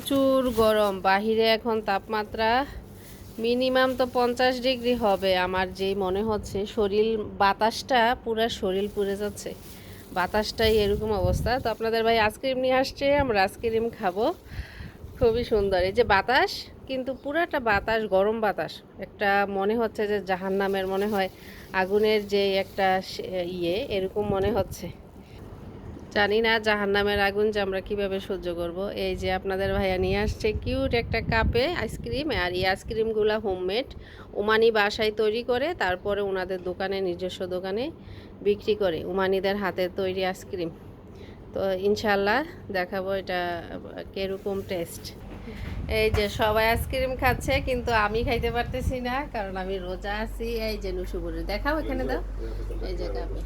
প্রচুর গরম, বাহিরে এখন তাপমাত্রা মিনিমাম তো 50 ডিগ্রি হবে। আমার যেই মনে হচ্ছে শরীর, বাতাসটা পুরো শরীর পুড়ে যাচ্ছে, বাতাসটাই এরকম অবস্থা। তো আপনাদের ভাই আইসক্রিম নিয়ে আসছে, আমরা আইসক্রিম খাবো। খুবই সুন্দর এই যে বাতাস, কিন্তু পুরাটা বাতাস গরম বাতাস, একটা মনে হচ্ছে যে জাহান্নামের, মনে হয় আগুনের যে একটা এরকম মনে হচ্ছে। জানি না জাহান্নামের আগুন যে আমরা কিভাবে সহ্য করব। এই যে আপনাদের ভাইয়া নিয়ে আসছে কিউট একটা কাপে আইসক্রিম, আর এই আইসক্রিমগুলো হোমমেড, ওমানি বাসায় তৈরি করে তারপরে ওনাদের দোকানে, নিজস্ব দোকানে বিক্রি করে, ওমানিদের হাতের তৈরি আইসক্রিম। তো ইনশাল্লাহ দেখাবো এটা কিরকম টেস্ট। এই যে সবাই আইসক্রিম খাচ্ছে, কিন্তু আমি খাইতে পারতেছি না কারণ আমি রোজা আছি। এই যে নুসুবুরি দেখাও, এখানে দাও, এই যে কাপে।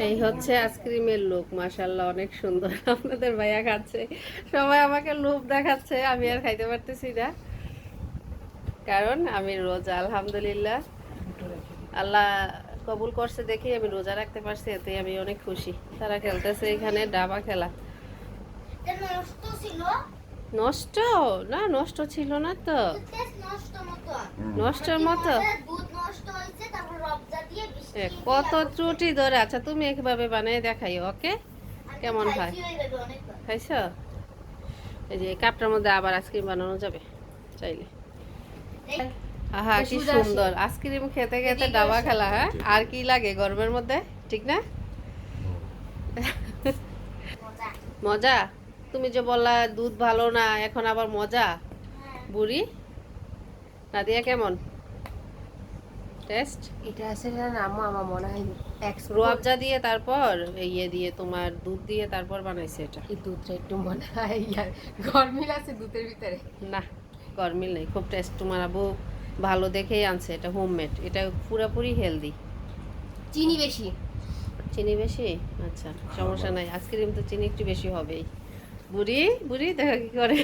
এই হচ্ছে আইসক্রিমের লুক, মাশাআল্লাহ অনেক সুন্দর। আপনাদের ভাইয়া খাচ্ছে, সবাই আমাকে লোভ দেখাচ্ছে, আমি আর খাইতে পারতেছি না কারণ আমি রোজা। আলহামদুলিল্লাহ, আল্লাহ কবুল করছে দেখি আমি রোজা রাখতে পারছি, এতে আমি অনেক খুশি। তারা খেলতেছে এখানে ডাবা খেলা। নষ্ট না, নষ্ট ছিল না তো, নষ্টের মতো কত ত্রুটি ধরে। আচ্ছা তুমি একভাবে বানিয়ে দেখাই, ওকে কেমন হয়? খাইছ? এই যে কাপটার মধ্যে আবার আইসক্রিম বানানো যাবে চাইলে। আহা কি সুন্দর আইসক্রিম খেতে খেতে ডাবা খেলা। হ্যাঁ, আর কি লাগে গরমের মধ্যে, ঠিক না? মজা। তুমি যে বললা দুধ ভালো না, এখন আবার মজা। বুড়ি নাদিয়া কেমন টেস্ট? এটা আসলে আম্মু আমার মনে হয় রুয়াবজা দিয়ে, তারপর দিয়ে তোমার দুধ দিয়ে তারপর বানাইছে এটা। এই দুধটা একটু মনে হয় গরমিল আছে দুধের ভিতরে। না, গরমিল নেই, খুব টেস্ট। তোমার আবু ভালো দেখেই আনছে, এটা হোমমেড, এটা পুরোপুরি হেলদি। চিনি বেশি। চিনি বেশি? আচ্ছা সমস্যা নাই, আইসক্রিম তো চিনি একটু বেশি হবেই। বুড়ি বুড়ি দেখা কি করে।